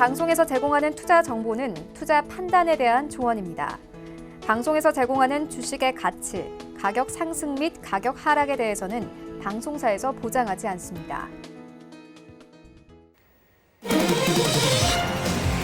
방송에서 제공하는 투자 정보는 투자 판단에 대한 조언입니다. 방송에서 제공하는 주식의 가치, 가격 상승 및 가격 하락에 대해서는 방송사에서 보장하지 않습니다.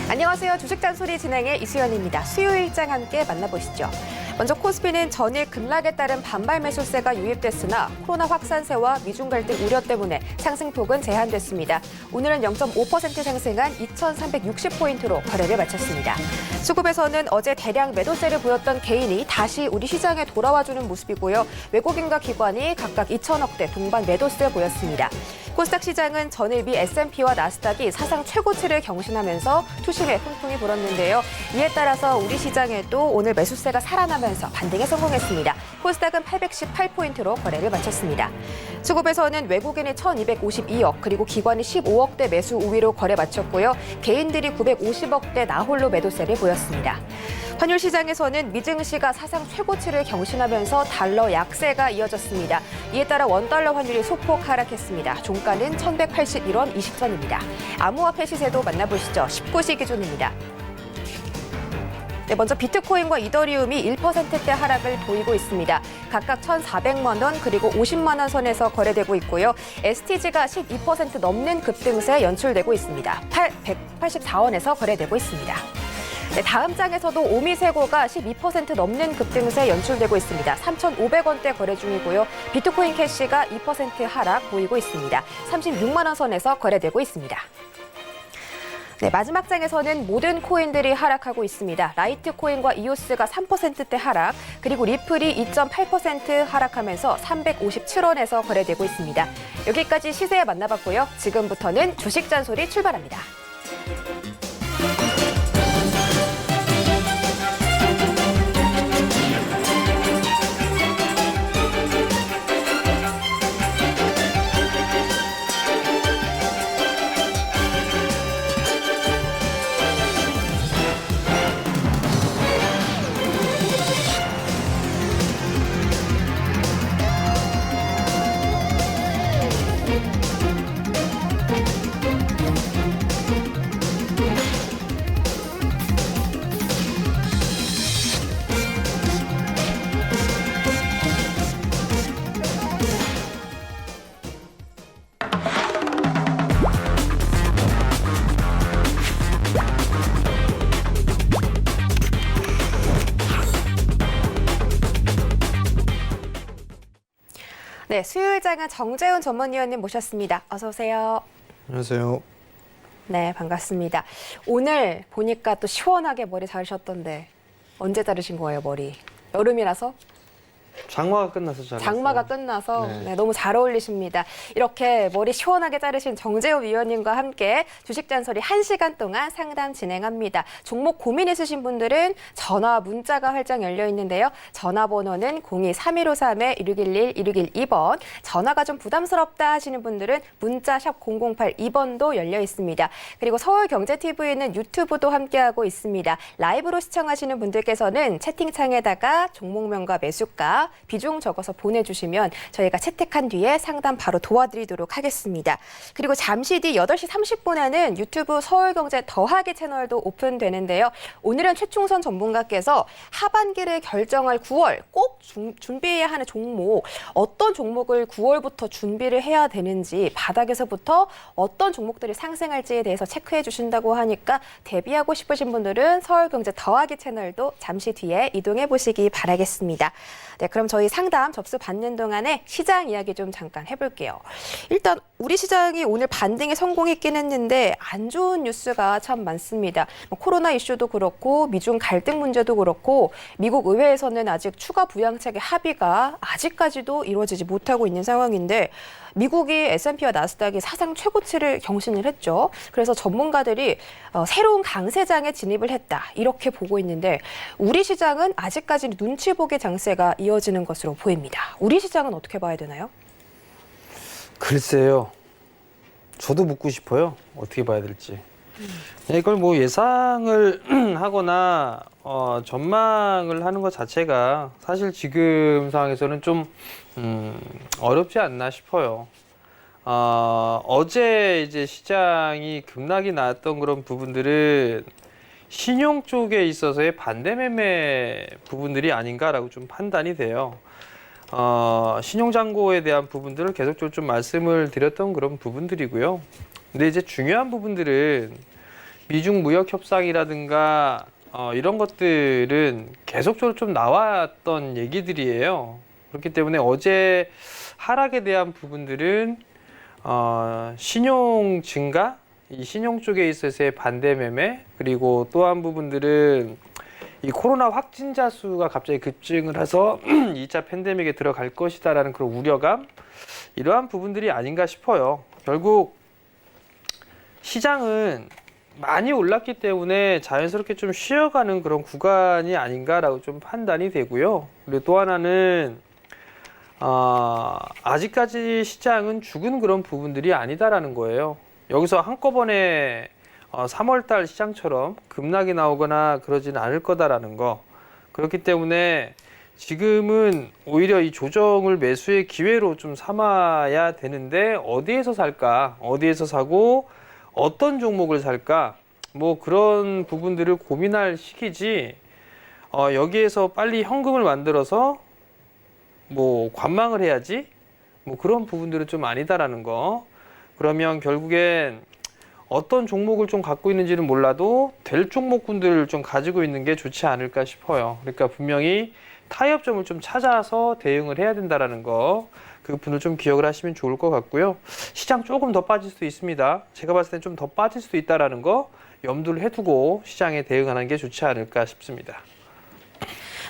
안녕하세요. 주식잔소리 진행의 이수연입니다. 수요 일장 함께 만나보시죠. 먼저 코스피는 전일 급락에 따른 반발 매수세가 유입됐으나 코로나 확산세와 미중 갈등 우려 때문에 상승폭은 제한됐습니다. 오늘은 0.5% 상승한 2,360포인트로 거래를 마쳤습니다. 수급에서는 어제 대량 매도세를 보였던 개인이 다시 우리 시장에 돌아와주는 모습이고요. 외국인과 기관이 각각 2천억대 동반 매도세 보였습니다. 코스닥 시장은 전일 미 S&P와 나스닥이 사상 최고치를 경신하면서 투심의 풍풍이 불었는데요. 이에 따라서 우리 시장에도 오늘 매수세가 살아나면서 반등에 성공했습니다. 코스닥은 818포인트로 거래를 마쳤습니다. 수급에서는 외국인이 1,252억 그리고 기관이 15억대 매수 우위로 거래 마쳤고요. 개인들이 950억대 나홀로 매도세를 보였습니다. 환율 시장에서는 미증시가 사상 최고치를 경신하면서 달러 약세가 이어졌습니다. 이에 따라 원달러 환율이 소폭 하락했습니다. 종가는 1,181원 20선입니다. 암호화폐 시세도 만나보시죠. 19시 기준입니다. 네, 먼저 비트코인과 이더리움이 1%대 하락을 보이고 있습니다. 각각 1,400만 원 그리고 50만 원 선에서 거래되고 있고요. STG가 12% 넘는 급등세 연출되고 있습니다. 184원에서 거래되고 있습니다. 네, 다음 장에서도 오미세고가 12% 넘는 급등세 연출되고 있습니다. 3,500원대 거래 중이고요. 비트코인 캐시가 2% 하락 보이고 있습니다. 36만 원 선에서 거래되고 있습니다. 네, 마지막 장에서는 모든 코인들이 하락하고 있습니다. 라이트코인과 이오스가 3%대 하락, 그리고 리플이 2.8% 하락하면서 357원에서 거래되고 있습니다. 여기까지 시세 만나봤고요. 지금부터는 주식 잔소리 출발합니다. 네, 수요일장은 정재훈 전문위원님 모셨습니다. 어서 오세요. 안녕하세요. 네, 반갑습니다. 오늘 보니까 또 시원하게 머리 자르셨던데 언제 자르신 거예요, 머리? 여름이라서? 장마가 끝나서 잘랐어요. 장마가 끝나서 네. 네, 너무 잘 어울리십니다. 이렇게 머리 시원하게 자르신 정재훈 위원님과 함께 주식잔소리 1시간 동안 상담 진행합니다. 종목 고민 있으신 분들은 전화, 문자가 활짝 열려 있는데요. 전화번호는 02-3153-1611-1612번. 전화가 좀 부담스럽다 하시는 분들은 문자 샵 0082번도 열려 있습니다. 그리고 서울경제TV는 유튜브도 함께하고 있습니다. 라이브로 시청하시는 분들께서는 채팅창에다가 종목명과 매수가 비중 적어서 보내주시면 저희가 채택한 뒤에 상담 바로 도와드리도록 하겠습니다. 그리고 잠시 뒤 8시 30분에는 유튜브 서울경제 더하기 채널도 오픈되는데요. 오늘은 최충선 전문가께서 하반기를 결정할 9월 꼭 준비해야 하는 종목, 어떤 종목을 9월부터 준비를 해야 되는지, 바닥에서부터 어떤 종목들이 상승할지에 대해서 체크해 주신다고 하니까 대비하고 싶으신 분들은 서울경제 더하기 채널도 잠시 뒤에 이동해 보시기 바라겠습니다. 네, 그럼 저희 상담 접수 받는 동안에 시장 이야기 좀 잠깐 해볼게요. 일단 우리 시장이 오늘 반등에 성공했긴 했는데 안 좋은 뉴스가 참 많습니다. 코로나 이슈도 그렇고 미중 갈등 문제도 그렇고 미국 의회에서는 아직 추가 부양책의 합의가 아직까지도 이루어지지 못하고 있는 상황인데 미국이 S&P와 나스닥이 사상 최고치를 경신을 했죠. 그래서 전문가들이 새로운 강세장에 진입을 했다 이렇게 보고 있는데 우리 시장은 아직까지는 눈치 보기 장세가 이어지는 것으로 보입니다. 우리 시장은 어떻게 봐야 되나요? 글쎄요. 저도 묻고 싶어요. 어떻게 봐야 될지. 이걸 뭐 예상을 하거나 전망을 하는 것 자체가 사실 지금 상황에서는 좀 어렵지 않나 싶어요. 어제 이제 시장이 급락이 나왔던 그런 부분들은 신용 쪽에 있어서의 반대 매매 부분들이 아닌가라고 좀 판단이 돼요. 신용잔고에 대한 부분들을 계속적으로 좀 말씀을 드렸던 그런 부분들이고요. 근데 이제 중요한 부분들은 미중 무역 협상이라든가 이런 것들은 계속적으로 좀 나왔던 얘기들이에요. 그렇기 때문에 어제 하락에 대한 부분들은 신용 증가, 이 신용 쪽에 있어서의 반대 매매, 그리고 또 한 부분들은 이 코로나 확진자 수가 갑자기 급증을 해서 2차 팬데믹에 들어갈 것이다라는 그런 우려감, 이러한 부분들이 아닌가 싶어요. 결국 시장은 많이 올랐기 때문에 자연스럽게 좀 쉬어가는 그런 구간이 아닌가라고 좀 판단이 되고요. 그리고 또 하나는 아직까지 시장은 죽은 그런 부분들이 아니다라는 거예요. 여기서 한꺼번에 3월달 시장처럼 급락이 나오거나 그러지는 않을 거다라는 거. 그렇기 때문에 지금은 오히려 이 조정을 매수의 기회로 좀 삼아야 되는데 어디에서 살까? 어디에서 사고 어떤 종목을 살까? 뭐 그런 부분들을 고민할 시기지. 여기에서 빨리 현금을 만들어서 뭐 관망을 해야지. 뭐 그런 부분들은 좀 아니다라는 거. 그러면 결국엔 어떤 종목을 좀 갖고 있는지는 몰라도 될 종목군들을 좀 가지고 있는 게 좋지 않을까 싶어요. 그러니까 분명히 타협점을 좀 찾아서 대응을 해야 된다라는 거. 그 부분을 좀 기억을 하시면 좋을 것 같고요. 시장 조금 더 빠질 수도 있습니다. 제가 봤을 땐 좀 더 빠질 수도 있다라는 거 염두를 해두고 시장에 대응하는 게 좋지 않을까 싶습니다.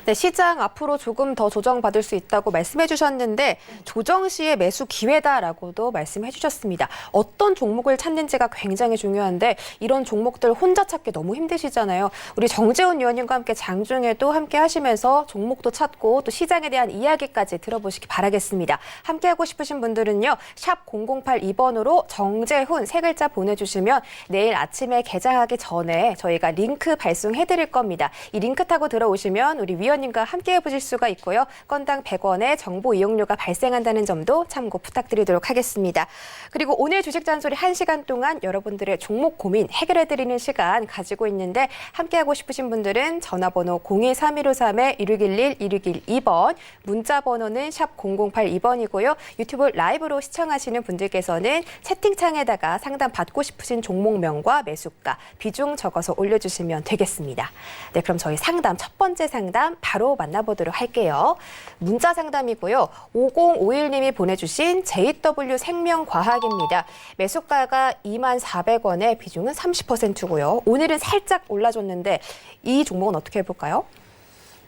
네, 시장 앞으로 조금 더 조정받을 수 있다고 말씀해 주셨는데 조정 시의 매수 기회다라고도 말씀해 주셨습니다. 어떤 종목을 찾는지가 굉장히 중요한데 이런 종목들 혼자 찾기 너무 힘드시잖아요. 우리 정재훈 위원님과 함께 장중에도 함께 하시면서 종목도 찾고 또 시장에 대한 이야기까지 들어보시기 바라겠습니다. 함께 하고 싶으신 분들은요. 샵 0082번으로 정재훈 세 글자 보내주시면 내일 아침에 개장하기 전에 저희가 링크 발송해 드릴 겁니다. 이 링크 타고 들어오시면 우리 위원님과 함께 해보실 수가 있고요. 건당 100원의 정보 이용료가 발생한다는 점도 참고 부탁드리도록 하겠습니다. 그리고 오늘 주식 잔소리 1시간 동안 여러분들의 종목 고민 해결해드리는 시간 가지고 있는데 함께하고 싶으신 분들은 전화번호 023153-1611-1612번, 문자 번호는 샵 0082번이고요. 유튜브 라이브로 시청하시는 분들께서는 채팅창에다가 상담 받고 싶으신 종목명과 매수가, 비중 적어서 올려주시면 되겠습니다. 네, 그럼 저희 상담 첫 번째 상담 바로 만나보도록 할게요. 문자 상담이고요. 5051님이 보내주신 JW 생명과학입니다. 매수가가 24,400원에 비중은 30%고요. 오늘은 살짝 올라줬는데 이 종목은 어떻게 해볼까요?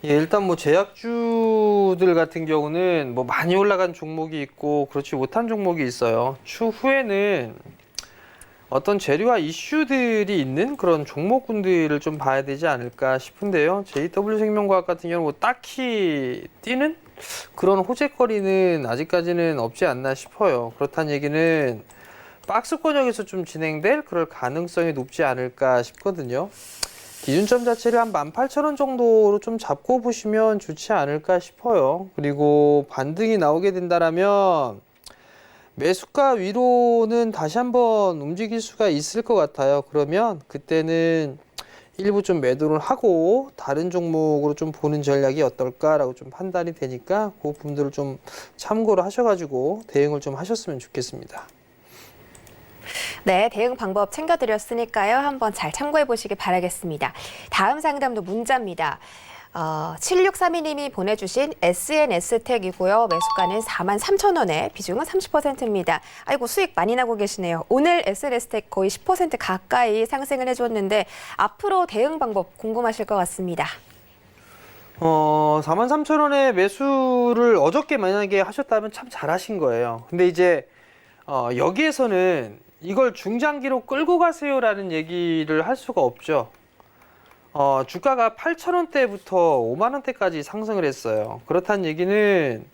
예, 일단 뭐 제약주들 같은 경우는 뭐 많이 올라간 종목이 있고 그렇지 못한 종목이 있어요. 추후에는 어떤 재료와 이슈들이 있는 그런 종목군들을 좀 봐야 되지 않을까 싶은데요. JW생명과학 같은 경우는 뭐 딱히 뛰는 그런 호재거리는 아직까지는 없지 않나 싶어요. 그렇다는 얘기는 박스권역에서 좀 진행될 그럴 가능성이 높지 않을까 싶거든요. 기준점 자체를 한 18,000원 정도로 좀 잡고 보시면 좋지 않을까 싶어요. 그리고 반등이 나오게 된다라면 매수가 위로는 다시 한번 움직일 수가 있을 것 같아요. 그러면 그때는 일부 좀 매도를 하고 다른 종목으로 좀 보는 전략이 어떨까라고 좀 판단이 되니까 그 부분들을 좀 참고를 하셔가지고 대응을 좀 하셨으면 좋겠습니다. 네, 대응 방법 챙겨드렸으니까요. 한번 잘 참고해 보시기 바라겠습니다. 다음 상담도 문자입니다. 7632님이 보내주신 SNS텍이고요. 매수가는 43,000원에 비중은 30%입니다. 아이고 수익 많이 나고 계시네요. 오늘 SNS텍 거의 10% 가까이 상승을 해줬는데 앞으로 대응 방법 궁금하실 것 같습니다. 43,000원에 매수를 어저께 만약에 하셨다면 참 잘하신 거예요. 근데 이제 여기에서는 이걸 중장기로 끌고 가세요라는 얘기를 할 수가 없죠. 주가가 8,000원대부터 5만원대까지 상승을 했어요. 그렇다는 얘기는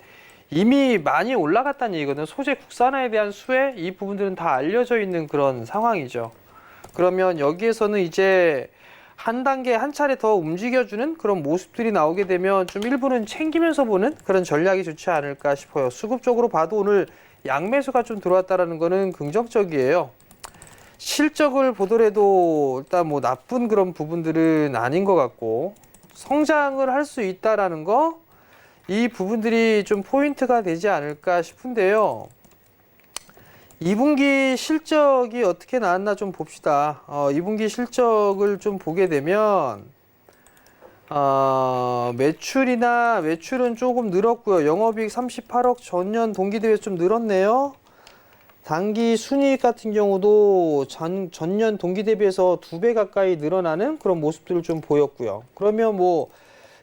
이미 많이 올라갔다는 얘기거든요. 소재 국산화에 대한 수혜, 이 부분들은 다 알려져 있는 그런 상황이죠. 그러면 여기에서는 이제 한 단계 한 차례 더 움직여주는 그런 모습들이 나오게 되면 좀 일부는 챙기면서 보는 그런 전략이 좋지 않을까 싶어요. 수급적으로 봐도 오늘 양매수가 좀 들어왔다라는 거는 긍정적이에요. 실적을 보더라도 일단 뭐 나쁜 그런 부분들은 아닌 것 같고 성장을 할 수 있다라는 거, 이 부분들이 좀 포인트가 되지 않을까 싶은데요. 2분기 실적이 어떻게 나왔나 좀 봅시다. 2분기 실적을 좀 보게 되면 매출은 조금 늘었고요. 영업이익 38억, 전년 동기 대비 좀 늘었네요. 단기 순이익 같은 경우도 전년 동기 대비해서 2배 가까이 늘어나는 그런 모습들을 좀 보였고요. 그러면 뭐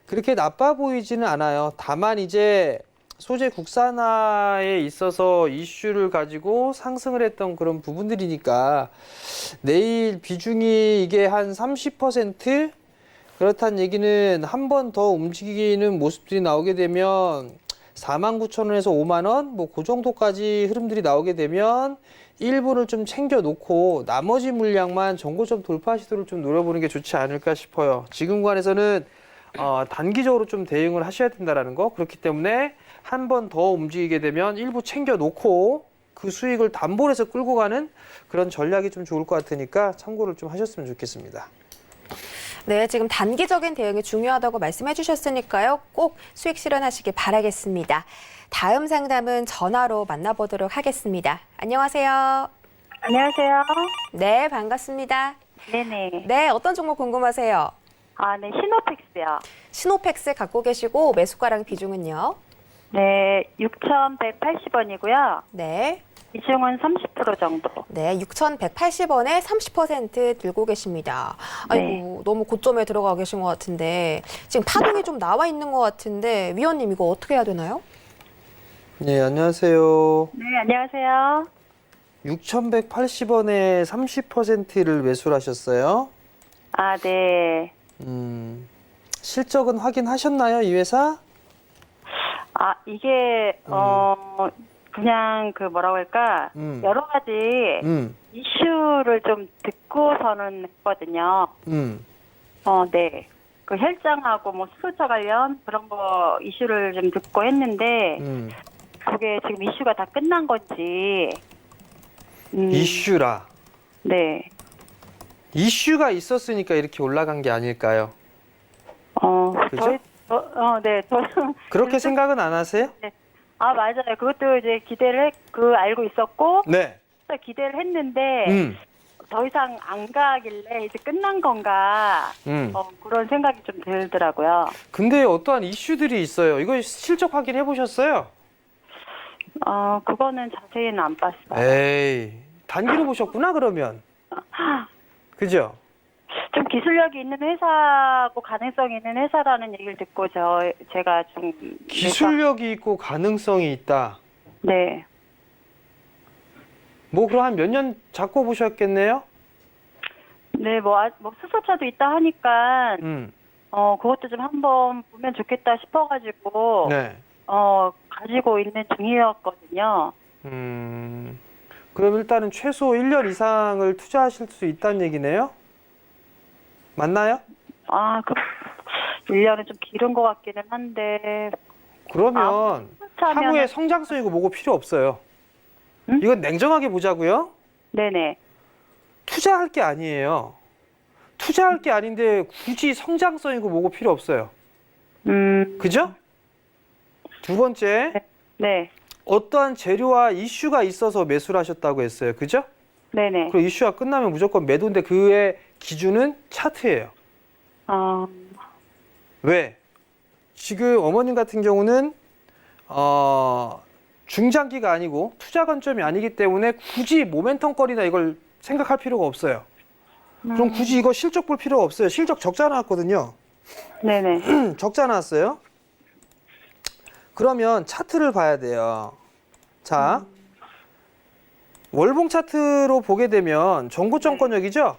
그렇게 나빠 보이지는 않아요. 다만 이제 소재 국산화에 있어서 이슈를 가지고 상승을 했던 그런 부분들이니까 내일 비중이 이게 한 30%? 그렇다는 얘기는 한 번 더 움직이는 모습들이 나오게 되면 49,000원에서 5만 원, 뭐 그 정도까지 흐름들이 나오게 되면 일부를 좀 챙겨 놓고 나머지 물량만 정고점 돌파 시도를 좀 노려보는 게 좋지 않을까 싶어요. 지금 구간에서는 단기적으로 좀 대응을 하셔야 된다라는 거. 그렇기 때문에 한 번 더 움직이게 되면 일부 챙겨 놓고 그 수익을 담보로 해서 끌고 가는 그런 전략이 좀 좋을 것 같으니까 참고를 좀 하셨으면 좋겠습니다. 네, 지금 단기적인 대응이 중요하다고 말씀해 주셨으니까요. 꼭 수익 실현하시길 바라겠습니다. 다음 상담은 전화로 만나보도록 하겠습니다. 안녕하세요. 안녕하세요. 네, 반갑습니다. 네네. 네, 어떤 종목 궁금하세요? 네, 시노펙스요. 시노펙스 갖고 계시고 매수가랑 비중은요? 네, 6,180원이고요. 네. 비중은 30% 정도. 네, 6,180원에 30% 들고 계십니다. 네. 아이고, 너무 고점에 들어가 계신 것 같은데 지금 파동이 좀 나와 있는 것 같은데 위원님 이거 어떻게 해야 되나요? 네, 안녕하세요. 네, 안녕하세요. 6,180원에 30%를 매수를 하셨어요. 네. 실적은 확인하셨나요, 이 회사? 이게, 그냥 뭐라고 할까, 여러 가지 이슈를 좀 듣고서는 했거든요. 네. 그 혈장하고 뭐 수소차 관련 그런 거 이슈를 좀 듣고 했는데, 그게 지금 이슈가 다 끝난 건지. 이슈라. 네. 이슈가 있었으니까 이렇게 올라간 게 아닐까요? 그죠? 네. 저는 그렇게 생각은 안 하세요? 맞아요. 그것도 이제 알고 있었고, 네. 기대를 했는데, 더 이상 안 가길래 이제 끝난 건가, 그런 생각이 좀 들더라고요. 근데 어떠한 이슈들이 있어요. 이거 실적 확인해 보셨어요? 그거는 자세히는 안 봤어요. 에이, 단기로 보셨구나, 그러면. 그죠? 좀 기술력이 있는 회사고 가능성이 있는 회사라는 얘기를 듣고 제가 좀 기술력이 있고 가능성이 있다. 네. 뭐 그럼 한 몇 년 잡고 보셨겠네요? 네, 뭐 수소차도 있다 하니까 그것도 좀 한번 보면 좋겠다 싶어가지고 네. 가지고 있는 중이었거든요. 그럼 일단은 최소 1년 이상을 투자하실 수 있다는 얘기네요? 맞나요? 1년은 좀 길은 것 같기는 한데. 그러면 향후에 성장성이고 뭐고 필요 없어요. 이건 냉정하게 보자고요. 네네. 투자할 게 아니에요. 투자할 게 아닌데 굳이 성장성이고 뭐고 필요 없어요. 그죠? 두 번째, 네. 어떠한 재료와 이슈가 있어서 매수를 하셨다고 했어요. 그죠? 네네. 그리고 이슈가 끝나면 무조건 매도인데 그의 기준은 차트예요. 왜? 지금 어머님 같은 경우는 중장기가 아니고 투자 관점이 아니기 때문에 굳이 모멘텀거리나 이걸 생각할 필요가 없어요. 그럼 굳이 이거 실적 볼 필요가 없어요. 실적 적자 나왔거든요. 네네. 적자 나왔어요. 그러면 차트를 봐야 돼요. 자, 월봉 차트로 보게 되면 정고점권역이죠?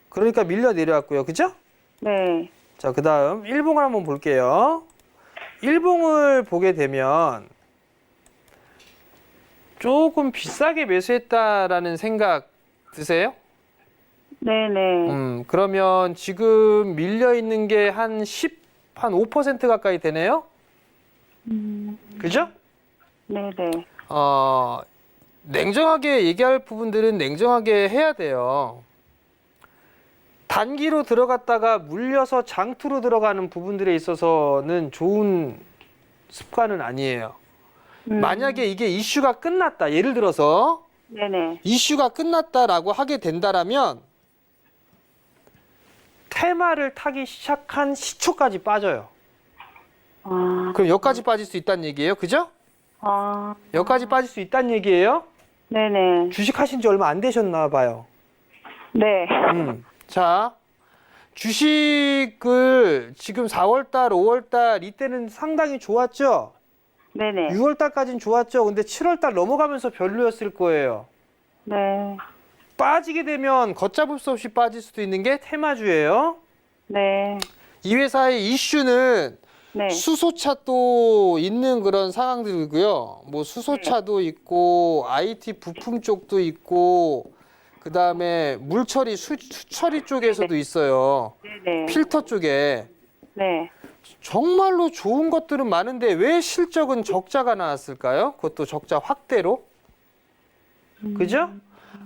그러니까 밀려 내려왔고요. 그죠? 네. 자, 그 다음 일봉을 한번 볼게요. 일봉을 보게 되면 조금 비싸게 매수했다라는 생각 드세요? 네네. 그러면 지금 밀려 있는 게 한 5% 가까이 되네요? 그죠? 네네. 냉정하게 얘기할 부분들은 냉정하게 해야 돼요. 단기로 들어갔다가 물려서 장투로 들어가는 부분들에 있어서는 좋은 습관은 아니에요. 만약에 이게 이슈가 끝났다. 예를 들어서 네네. 이슈가 끝났다라고 하게 된다라면 테마를 타기 시작한 시초까지 빠져요. 그럼 여기까지 빠질 수 있다는 얘기예요. 그죠? 여기까지 빠질 수 있다는 얘기예요. 네네. 주식하신 지 얼마 안 되셨나 봐요. 네. 자, 주식을 지금 4월달, 5월달 이때는 상당히 좋았죠? 네네. 6월달까지는 좋았죠? 근데 7월달 넘어가면서 별로였을 거예요. 네. 빠지게 되면 걷잡을 수 없이 빠질 수도 있는 게 테마주예요. 네. 이 회사의 이슈는 네. 수소차도 있는 그런 상황들이고요. 뭐 수소차도 있고 IT 부품 쪽도 있고 그다음에 물처리 수처리 쪽에서도 있어요. 네네. 필터 쪽에 네. 정말로 좋은 것들은 많은데 왜 실적은 적자가 나왔을까요? 그것도 적자 확대로. 그죠?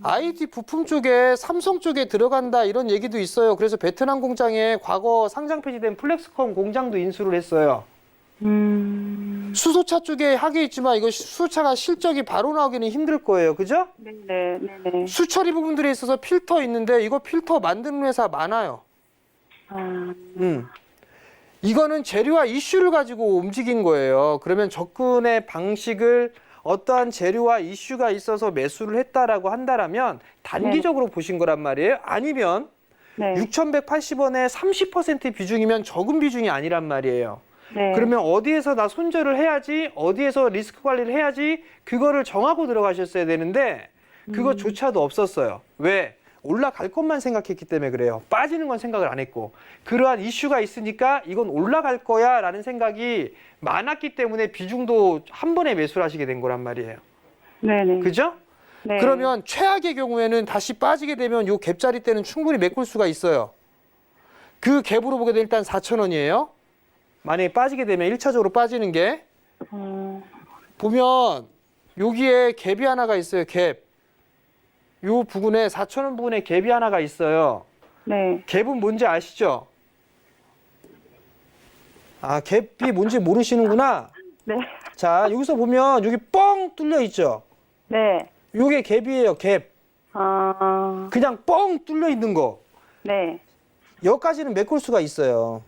IT 부품 쪽에 삼성 쪽에 들어간다 이런 얘기도 있어요. 그래서 베트남 공장에 과거 상장 폐지된 플렉스컴 공장도 인수를 했어요. 수소차 쪽에 하게 있지만 이거 수소차가 실적이 바로 나오기는 힘들 거예요. 그죠? 네네. 네네. 수처리 부분들에 있어서 필터 있는데 이거 필터 만드는 회사 많아요. 이거는 재료와 이슈를 가지고 움직인 거예요. 그러면 접근의 방식을 어떠한 재료와 이슈가 있어서 매수를 했다라고 한다라면 단기적으로 보신 거란 말이에요. 아니면 네. 6,180원에 30% 비중이면 적은 비중이 아니란 말이에요. 네. 그러면 어디에서 나 손절을 해야지, 어디에서 리스크 관리를 해야지 그거를 정하고 들어가셨어야 되는데 그거조차도 없었어요. 왜? 올라갈 것만 생각했기 때문에 그래요. 빠지는 건 생각을 안 했고 그러한 이슈가 있으니까 이건 올라갈 거야 라는 생각이 많았기 때문에 비중도 한 번에 매수를 하시게 된 거란 말이에요. 네네. 그죠? 네. 그러면 최악의 경우에는 다시 빠지게 되면 요 갭자리 때는 충분히 메꿀 수가 있어요. 그 갭으로 보게 되면 일단 4,000원이에요. 만약에 빠지게 되면 1차적으로 빠지는 게 보면 여기에 갭이 하나가 있어요. 갭. 요 부분에 4,000원 부분에 갭이 하나가 있어요. 네. 갭은 뭔지 아시죠? 아, 갭이 뭔지 모르시는구나. 네. 자, 여기서 보면 여기 뻥 뚫려 있죠? 네. 요게 갭이에요, 갭. 그냥 뻥 뚫려 있는 거. 네. 여기까지는 메꿀 수가 있어요.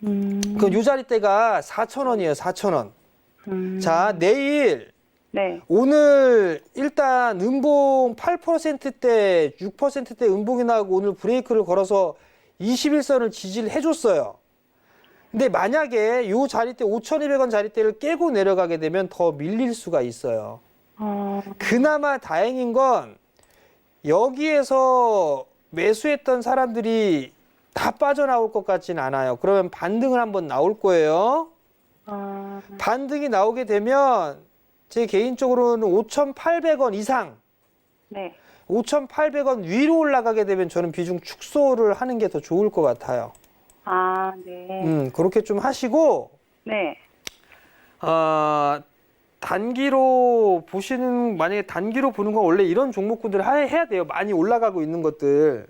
그 요 자리대가 4,000원이에요, 4,000원. 자, 내일 네. 오늘 일단 음봉 8%대, 6%대 음봉이 나오고 오늘 브레이크를 걸어서 21선을 지지를 해줬어요. 근데 만약에 요 자리대 5,200원 자리대를 깨고 내려가게 되면 더 밀릴 수가 있어요. 그나마 다행인 건 여기에서 매수했던 사람들이 다 빠져나올 것 같지는 않아요. 그러면 반등을 한번 나올 거예요. 반등이 나오게 되면 제 개인적으로는 5,800원 이상, 네. 5,800원 위로 올라가게 되면 저는 비중 축소를 하는 게 더 좋을 것 같아요. 네. 그렇게 좀 하시고, 네. 단기로 보시는, 만약에 단기로 보는 건 원래 이런 종목군들을 해야 돼요. 많이 올라가고 있는 것들.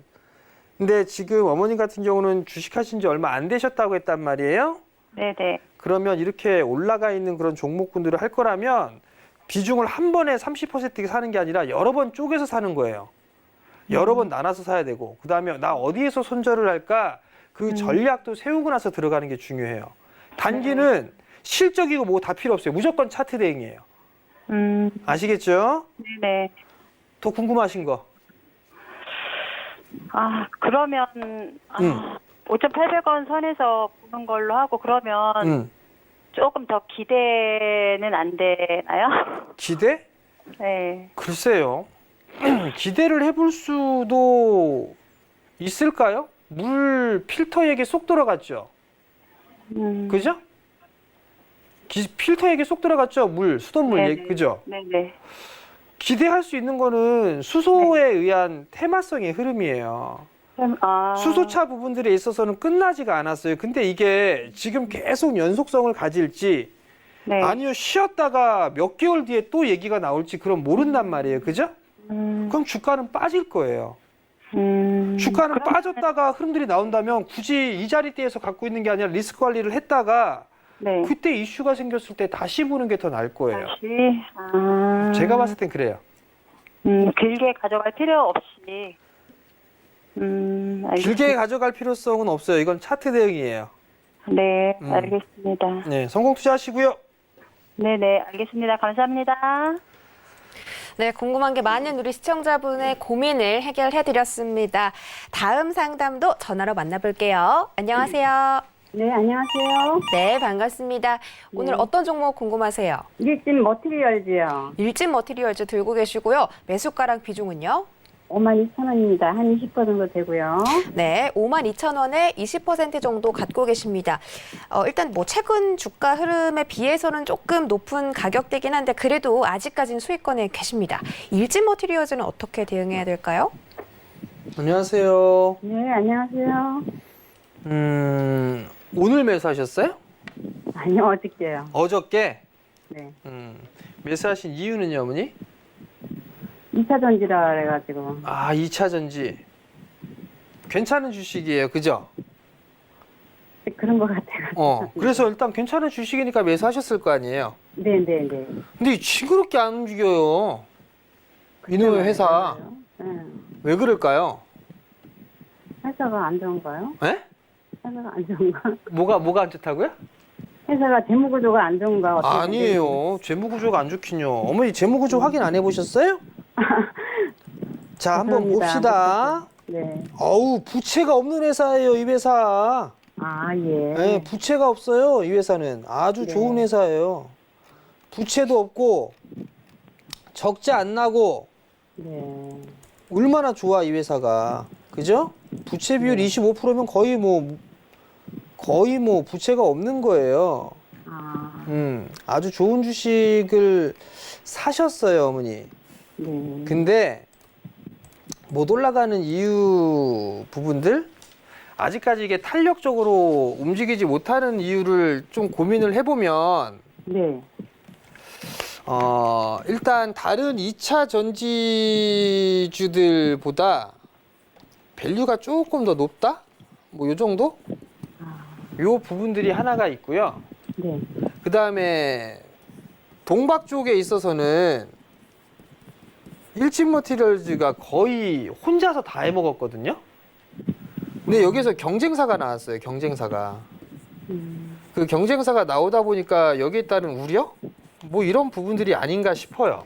근데 지금 어머님 같은 경우는 주식하신 지 얼마 안 되셨다고 했단 말이에요. 네네. 그러면 이렇게 올라가 있는 그런 종목군들을 할 거라면 비중을 한 번에 30% 사는 게 아니라 여러 번 쪼개서 사는 거예요. 여러 번 나눠서 사야 되고 그 다음에 나 어디에서 손절을 할까 그 전략도 세우고 나서 들어가는 게 중요해요. 단기는 실적이고 뭐 다 필요 없어요. 무조건 차트 대응이에요. 아시겠죠? 네네. 더 궁금하신 거? 그러면 5,800원 선에서 보는 걸로 하고 그러면 조금 더 기대는 안 되나요? 기대? 네. 글쎄요. 기대를 해볼 수도 있을까요? 물 필터 얘기 쏙 들어갔죠? 그죠? 필터 얘기 쏙 들어갔죠? 물, 수돗물 네네. 얘기, 그죠? 네네. 기대할 수 있는 거는 수소에 의한 테마성의 흐름이에요. 수소차 부분들에 있어서는 끝나지가 않았어요. 근데 이게 지금 계속 연속성을 가질지 네. 아니요 쉬었다가 몇 개월 뒤에 또 얘기가 나올지 그럼 모른단 말이에요. 그죠? 그럼 주가는 빠질 거예요. 주가는 빠졌다가 흐름들이 나온다면 굳이 이 자리대에서 갖고 있는 게 아니라 리스크 관리를 했다가 네. 그때 이슈가 생겼을 때 다시 보는 게 더 나을 거예요. 다시. 제가 봤을 땐 그래요. 길게 가져갈 필요 없이. 알겠습니다. 길게 가져갈 필요성은 없어요. 이건 차트 대응이에요. 네, 알겠습니다. 네, 성공 투자하시고요. 네네, 알겠습니다. 감사합니다. 네, 궁금한 게 많은 우리 시청자분의 고민을 해결해드렸습니다. 다음 상담도 전화로 만나볼게요. 안녕하세요. 네, 안녕하세요. 네, 반갑습니다. 오늘 어떤 종목 궁금하세요? 일진 머티리얼즈요. 일진 머티리얼즈 들고 계시고요. 매수가랑 비중은요? 52,000원입니다. 한 20% 정도 되고요. 네, 52,000원에 20% 정도 갖고 계십니다. 일단 뭐 최근 주가 흐름에 비해서는 조금 높은 가격대긴 한데 그래도 아직까지는 수익권에 계십니다. 일진 머티리얼즈는 어떻게 대응해야 될까요? 안녕하세요. 네, 안녕하세요. 오늘 매수하셨어요? 아니요, 어저께요. 어저께? 네. 매수하신 이유는요, 어머니? 2차 전지라 그래가지고. 아, 2차 전지. 괜찮은 주식이에요. 그죠? 그런 것 같아요. 그래서 일단 괜찮은 주식이니까 매수하셨을 거 아니에요. 네, 네, 네. 근데 징그럽게 안 움직여요. 이놈의 회사. 네. 왜 그럴까요? 회사가 안 좋은가요? 에? 회사가 안 좋은가? 뭐가 안 좋다고요? 회사가 재무구조가 안 좋은가? 어떻게 아니에요. 재무구조가 안 좋긴요. 어머니 재무구조 확인 안 해보셨어요? 자, 한번 감사합니다. 봅시다. 네. 어우, 부채가 없는 회사예요, 이 회사. 아, 예. 네, 부채가 없어요, 이 회사는. 아주 네. 좋은 회사예요. 부채도 없고, 적자 안 나고, 네. 얼마나 좋아, 이 회사가. 그죠? 부채 비율 25%면 거의 뭐 부채가 없는 거예요. 아, 아주 좋은 주식을 사셨어요, 어머니. 네. 근데 못 올라가는 이유 부분들 아직까지 이게 탄력적으로 움직이지 못하는 이유를 좀 고민을 해보면 네. 일단 다른 2차 전지주들보다 밸류가 조금 더 높다? 뭐 요 정도? 요 부분들이 하나가 있고요. 네. 그 다음에 동박 쪽에 있어서는 일진 머티리얼즈가 거의 혼자서 다 해먹었거든요. 근데 여기서 경쟁사가 나왔어요. 경쟁사가. 그 경쟁사가 나오다 보니까 여기에 따른 우려? 뭐 이런 부분들이 아닌가 싶어요.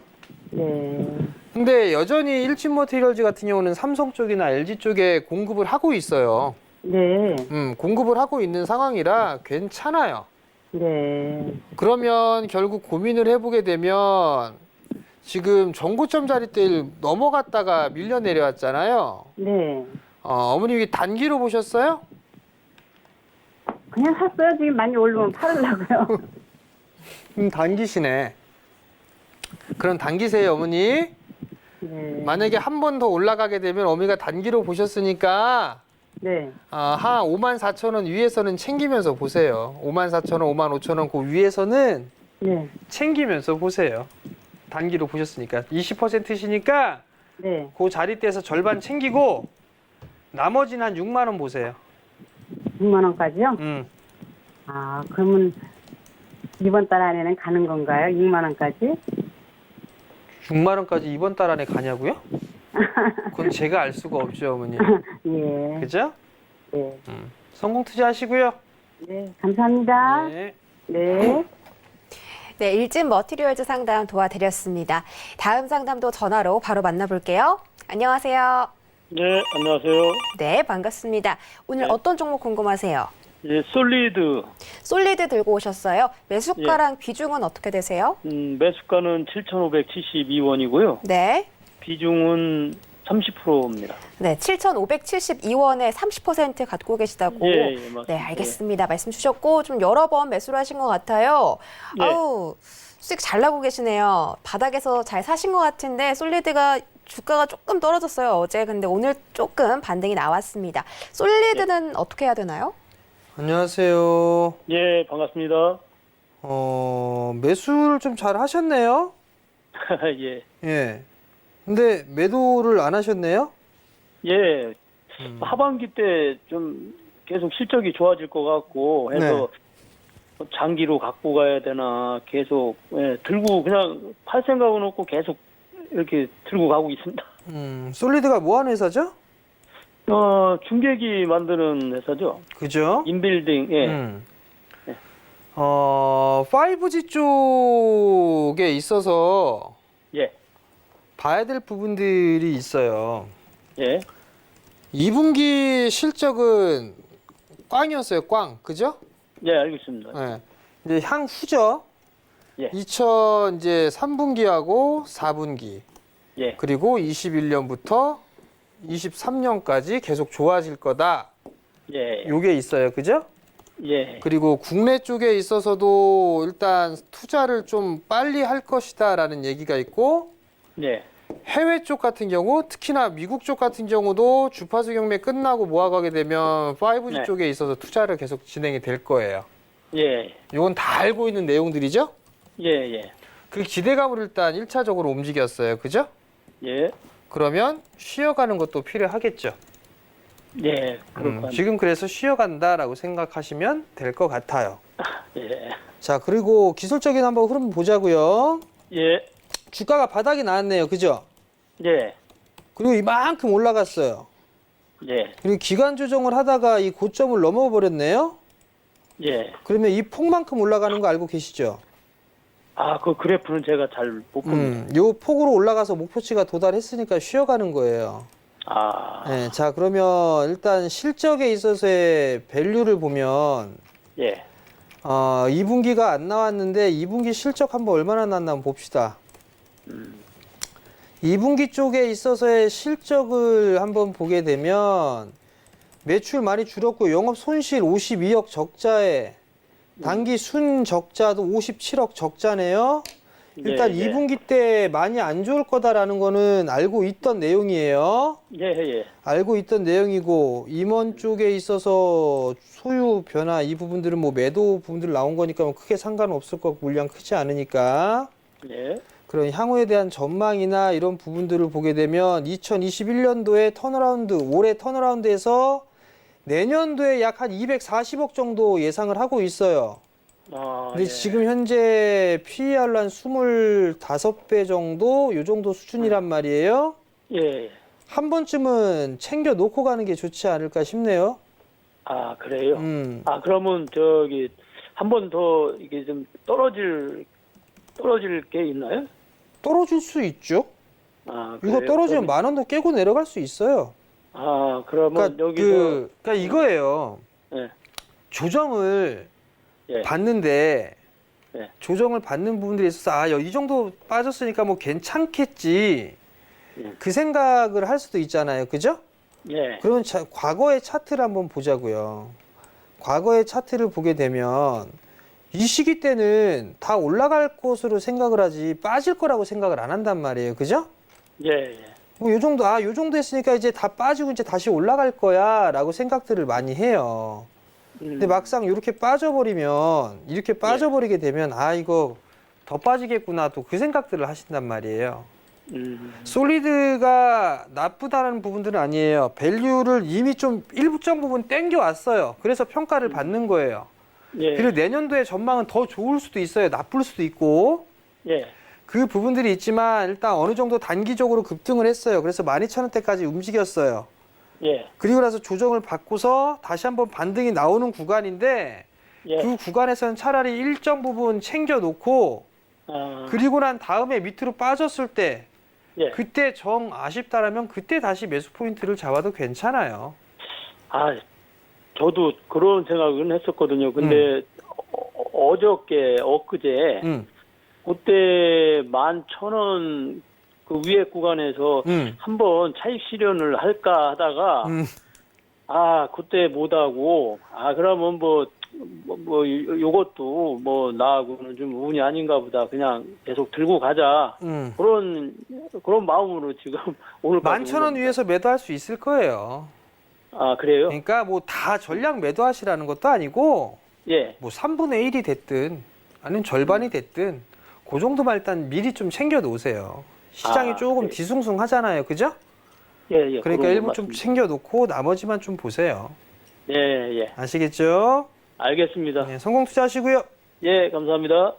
네. 근데 여전히 일진 머티리얼즈 같은 경우는 삼성 쪽이나 LG 쪽에 공급을 하고 있어요. 네. 공급을 하고 있는 상황이라 괜찮아요. 네. 그러면 결국 고민을 해보게 되면 지금 전고점 자리대를 넘어갔다가 밀려 내려왔잖아요. 네. 어머님이 단기로 보셨어요? 그냥 샀어요. 지금 많이 오르면 팔으려고요. 단기시네. 그럼 단기세요, 어머니. 네. 만약에 한 번 더 올라가게 되면 어머니가 단기로 보셨으니까 네. 한 54,000원 위에서는 챙기면서 보세요. 54,000원, 55,000원 그 위에서는 네. 챙기면서 보세요. 단기로 보셨으니까 20%시니까 네. 그 자리대에서 절반 챙기고 나머지는 한 6만 원 보세요. 6만 원까지요? 아, 그러면 이번 달 안에는 가는 건가요? 6만 원까지? 6만 원까지 이번 달 안에 가냐고요? 그건 제가 알 수가 없죠, 어머니. 예. 그죠? 네. 성공 투자하시고요. 네. 감사합니다. 네. 네. 네, 일진 머티리얼즈 상담 도와드렸습니다. 다음 상담도 전화로 바로 만나볼게요. 안녕하세요. 네, 안녕하세요. 네, 반갑습니다. 오늘 네. 어떤 종목 궁금하세요? 예, 솔리드. 솔리드 들고 오셨어요. 매수가랑 비중은 어떻게 되세요? 매수가는 7,572원이고요. 네. 비중은 30%입니다. 네, 7,572원에 30% 갖고 계시다고. 예, 맞습니다. 네, 알겠습니다. 말씀 주셨고 좀 여러 번 매수를 하신 것 같아요. 예. 아우, 수익 잘 나고 계시네요. 바닥에서 잘 사신 것 같은데 솔리드가 주가가 조금 떨어졌어요. 어제. 근데 오늘 조금 반등이 나왔습니다. 솔리드는 어떻게 해야 되나요? 안녕하세요. 예, 반갑습니다. 매수를 좀 잘 하셨네요. 예. 예. 근데 매도를 안 하셨네요? 예. 하반기 때 좀 계속 실적이 좋아질 것 같고 해서 장기로 갖고 가야 되나 계속 들고 그냥 팔 생각은 없고 계속 이렇게 들고 가고 있습니다. 솔리드가 뭐 하는 회사죠? 중계기 만드는 회사죠. 그죠? 인빌딩. 예. 5G 쪽에 있어서 예. 봐야 될 부분들이 있어요. 예. 2분기 실적은 꽝이었어요, 꽝. 그죠? 예, 알고 있습니다. 네. 이제 향후죠. 예. 2003분기하고 4분기. 예. 그리고 21년부터 23년까지 계속 좋아질 거다. 예. 요게 있어요. 그죠? 예. 그리고 국내 쪽에 있어서도 일단 투자를 좀 빨리 할 것이다라는 얘기가 있고, 예. 해외 쪽 같은 경우, 특히나 미국 쪽 같은 경우도 주파수 경매 끝나고 모아가게 되면 5G 네. 쪽에 있어서 투자를 계속 진행이 될 거예요. 예. 이건 다 알고 있는 내용들이죠? 예. 예. 그 기대감을 일단 1차적으로 움직였어요. 그죠? 예. 그러면 쉬어가는 것도 필요하겠죠. 예. 그렇군. 지금 그래서 쉬어간다라고 생각하시면 될 것 같아요. 예. 자, 그리고 기술적인 한번 흐름 보자고요. 예. 주가가 바닥이 나왔네요. 그죠? 예. 그리고 이만큼 올라갔어요. 예. 그리고 기간 조정을 하다가 이 고점을 넘어버렸네요. 예. 그러면 이 폭만큼 올라가는 거 알고 계시죠? 그 그래프는 제가 잘 못 봅니다. 요 폭으로 올라가서 목표치가 도달했으니까 쉬어가는 거예요. 네, 자, 그러면 일단 실적에 있어서의 밸류를 보면 예. 2분기가 안 나왔는데 2분기 실적 한번 얼마나 났나 한번 봅시다. 2분기 쪽에 있어서의 실적을 한번 보게 되면 매출 많이 줄었고 영업 손실 52억 적자에 단기 순 적자도 57억 적자네요. 일단 예, 예. 2분기 때 많이 안 좋을 거다라는 거는 알고 있던 내용이에요. 예, 예. 알고 있던 내용이고 임원 쪽에 있어서 소유 변화 이 부분들은 뭐 매도 부분들 나온 거니까 뭐 크게 상관은 없을 거고 물량 크지 않으니까. 예. 그런 향후에 대한 전망이나 이런 부분들을 보게 되면 2021년도에 턴어라운드, 올해 턴어라운드에서 내년도에 약 한 240억 정도 예상을 하고 있어요. 근데 예. 지금 현재 PER로 한 25배 정도, 요 정도 수준이란 말이에요. 예. 한 번쯤은 챙겨 놓고 가는 게 좋지 않을까 싶네요. 그래요? 음. 그러면 한 번 더 이게 좀 떨어질 게 있나요? 떨어질 수 있죠. 이거 그래요? 떨어지면 10,000원 더 깨고 내려갈 수 있어요. 그러면 그러니까 여기서 그러니까 이거예요. 예. 조정을 예. 받는데 예. 조정을 받는 부분들이 있어서 이 정도 빠졌으니까 뭐 괜찮겠지. 예. 그 생각을 할 수도 있잖아요. 그죠? 예. 그러면 과거의 차트를 한번 보자고요. 과거의 차트를 보게 되면 이 시기 때는 다 올라갈 것으로 생각을 하지 빠질 거라고 생각을 안 한단 말이에요. 그죠? 예. 예. 뭐 요 정도 요 정도 했으니까 이제 다 빠지고 이제 다시 올라갈 거야라고 생각들을 많이 해요. 근데 막상 이렇게 빠져버리면 이렇게 빠져버리게 되면 이거 더 빠지겠구나 또 그 생각들을 하신단 말이에요. 솔리드가 나쁘다는 부분들은 아니에요. 밸류를 이미 좀 일부정 부분 땡겨 왔어요. 그래서 평가를 받는 거예요. 예. 그리고 내년도의 전망은 더 좋을 수도 있어요. 나쁠 수도 있고. 예. 그 부분들이 있지만 일단 어느 정도 단기적으로 급등을 했어요. 그래서 12,000원대까지 움직였어요. 예. 그리고 나서 조정을 받고서 다시 한번 반등이 나오는 구간인데 예. 그 구간에서는 차라리 일정 부분 챙겨 놓고 그리고 난 다음에 밑으로 빠졌을 때 예. 그때 정 아쉽다라면 그때 다시 매수 포인트를 잡아도 괜찮아요. 저도 그런 생각은 했었거든요. 근데 엊그제 그때 11,000원 그 위에 구간에서 한번 차익 실현을 할까 하다가 그때 못하고 그러면 뭐 요것도 뭐 나하고는 좀 운이 아닌가 보다. 그냥 계속 들고 가자. 그런 마음으로 지금 오늘 11,000원 위에서 매도할 수 있을 거예요. 아, 그래요? 그러니까 뭐 다 전량 매도하시라는 것도 아니고 예. 뭐 3분의 1이 됐든 아니면 절반이 됐든 그 정도만 일단 미리 좀 챙겨 놓으세요. 시장이 아, 조금 네. 뒤숭숭하잖아요. 그죠? 예, 예. 그러니까 그런 일부 거 좀 맞습니다. 챙겨 놓고 나머지만 좀 보세요. 예, 예. 아시겠죠? 알겠습니다. 네, 성공 투자하시고요. 예, 감사합니다.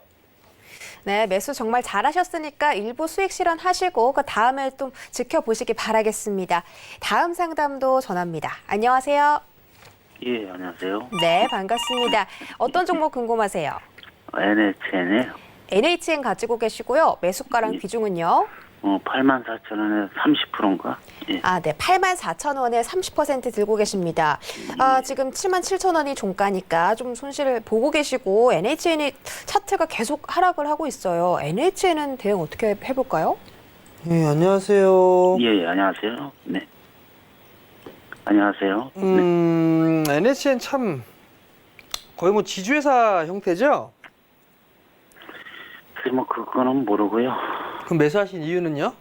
네, 매수 정말 잘하셨으니까 일부 수익 실현하시고 그 다음에 좀 지켜보시기 바라겠습니다. 다음 상담도 전합니다. 안녕하세요. 예, 안녕하세요. 네, 반갑습니다. 어떤 종목 궁금하세요? NHN에 NHN 가지고 계시고요. 매수가랑 예. 비중은요? 84,000원에 30%인가? 예. 아, 네. 84,000원에 30% 들고 계십니다. 아, 지금 77,000원이 종가니까 좀 손실을 보고 계시고 NHN이 차트가 계속 하락을 하고 있어요. NHN은 대응 어떻게 해볼까요? 예, 안녕하세요. 예, 안녕하세요. 네. 안녕하세요. NHN 참 거의 뭐 지주회사 형태죠? 글쎄, 뭐, 그거는 모르고요. 그럼 매수하신 이유는요?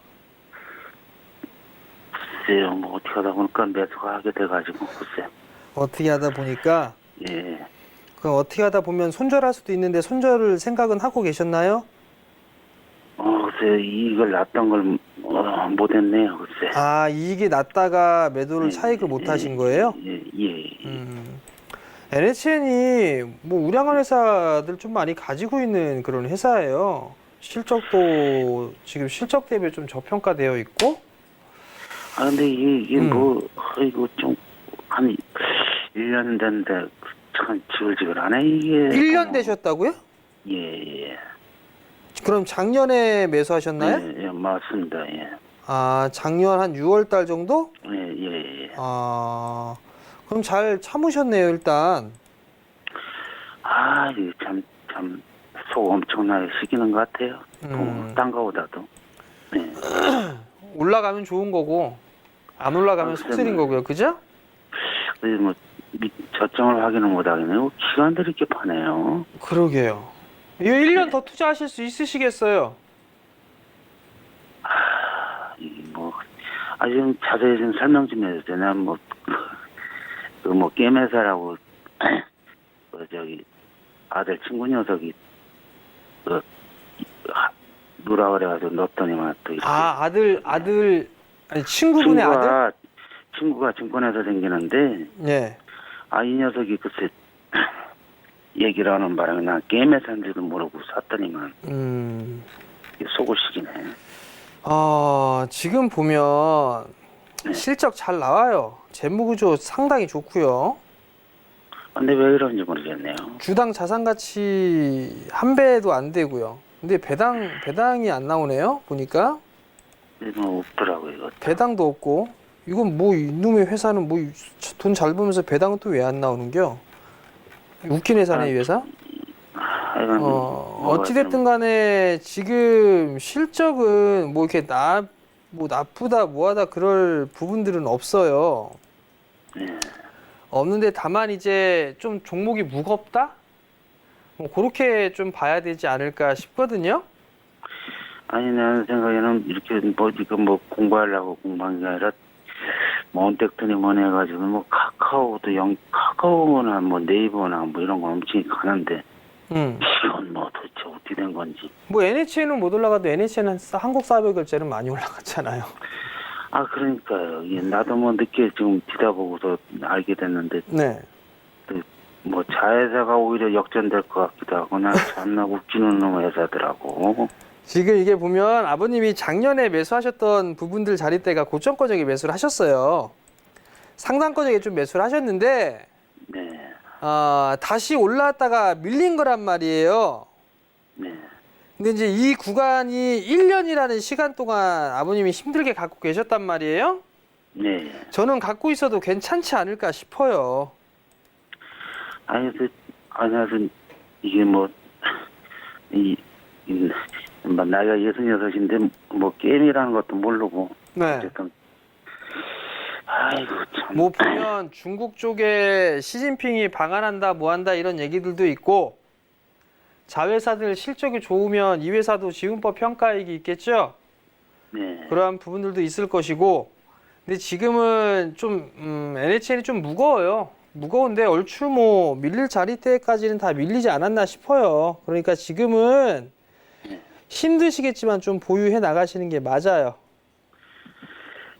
글쎄요, 뭐, 어떻게 하다 보니까 매수가 하게 돼가지고, 글쎄. 어떻게 하다 보니까 예. 그럼 어떻게 하다 보면 손절할 수도 있는데 손절을 생각은 하고 계셨나요? 글쎄, 이익을 났던 걸, 못했네요, 글쎄. 아, 이익이 났다가 매도를 예, 차익을 못 예, 하신 거예요? 예. NHN이 뭐 우량한 회사들 좀 많이 가지고 있는 그런 회사예요. 실적도 지금 실적 대비 좀 저평가되어 있고. 아, 근데 이게 뭐, 이거 좀, 한 1년 됐는데, 참 지글지글하네, 이게. 1년 되셨다고요? 예. 그럼 작년에 매수하셨나요? 예, 맞습니다, 예. 아, 작년 한 6월 달 정도? 예. 아, 그럼 잘 참으셨네요, 일단. 아, 이게 참, 속 엄청나게 식이는 것 같아요. 딴 거보다도. 네. 올라가면 좋은 거고, 안 올라가면 속쓰린 거고요, 그죠? 그래서 뭐, 저점을 확인을 못 하겠네요. 기관들이 이렇게 파네요. 그러게요. 이거 1년 더 투자하실 수 있으시겠어요? 이게 뭐, 좀 자세히 좀 설명 좀 해주세요. 난 뭐, 게임 회사라고, 아들 친구 녀석이, 누라 그래가지고 넣었더니만 또 이렇게. 아, 아니, 친구분의 아들? 친구가 증권회사 생기는데, 예. 이 녀석이 글쎄, 얘기를 하는 바람에 난 게임 회사인지도 모르고 샀더니만, 속을 시키네. 지금 보면 실적 잘 나와요. 재무구조 상당히 좋고요. 근데 왜 이런지 모르겠네요. 주당 자산 가치 한 배도 안 되고요. 근데 배당이 안 나오네요. 보니까 뭐 없더라고요, 이거. 배당도 없고 이건 뭐 이놈의 회사는 뭐 돈 잘 벌면서 배당은 또 왜 안 나오는겨? 웃긴 회사네 이 회사. 어찌됐든 간에 지금 실적은 뭐 이렇게 나쁘다 뭐하다 그럴 부분들은 없어요. 없는데 다만 이제 좀 종목이 무겁다? 뭐 그렇게 좀 봐야 되지 않을까 싶거든요. 아니, 내 생각에는 이렇게 뭐 지금 뭐 공부하려고 공부한 게 아니라 뭐 언택트니 뭐니 해가지고 뭐 카카오나 뭐 네이버나 뭐 이런 거 엄청 가는데 이건 뭐 도대체 어떻게 된 건지. 뭐 NHN은 못 올라가도 NHN은 한국 사회별 결제는 많이 올라갔잖아요. 그러니까요. 나도 뭐 늦게 지금 뒤다보고서 알게 됐는데. 네. 뭐 자회사가 오히려 역전될 것 같기도 하고 나 참나 웃기는 놈 회사더라고. 지금 이게 보면 아버님이 작년에 매수하셨던 부분들 자리대가 고점권적인 매수를 하셨어요. 상단권적인 좀 매수를 하셨는데 네. 다시 올라왔다가 밀린 거란 말이에요. 네. 근데 이제 이 구간이 1년이라는 시간 동안 아버님이 힘들게 갖고 계셨단 말이에요. 네. 저는 갖고 있어도 괜찮지 않을까 싶어요. 하여튼 이게 뭐 나이가 66인데 뭐 게임이라는 것도 모르고. 네. 어쨌든 아이고 참. 뭐 보면 중국 쪽에 시진핑이 방한한다 뭐한다 이런 얘기들도 있고 자회사들 실적이 좋으면 이 회사도 지분법 평가액이 있겠죠. 네. 그러한 부분들도 있을 것이고 근데 지금은 좀 NHN이 좀 무거워요. 무거운데 얼추 뭐 밀릴 자리 때까지는 다 밀리지 않았나 싶어요. 그러니까 지금은 힘드시겠지만 좀 보유해 나가시는 게 맞아요.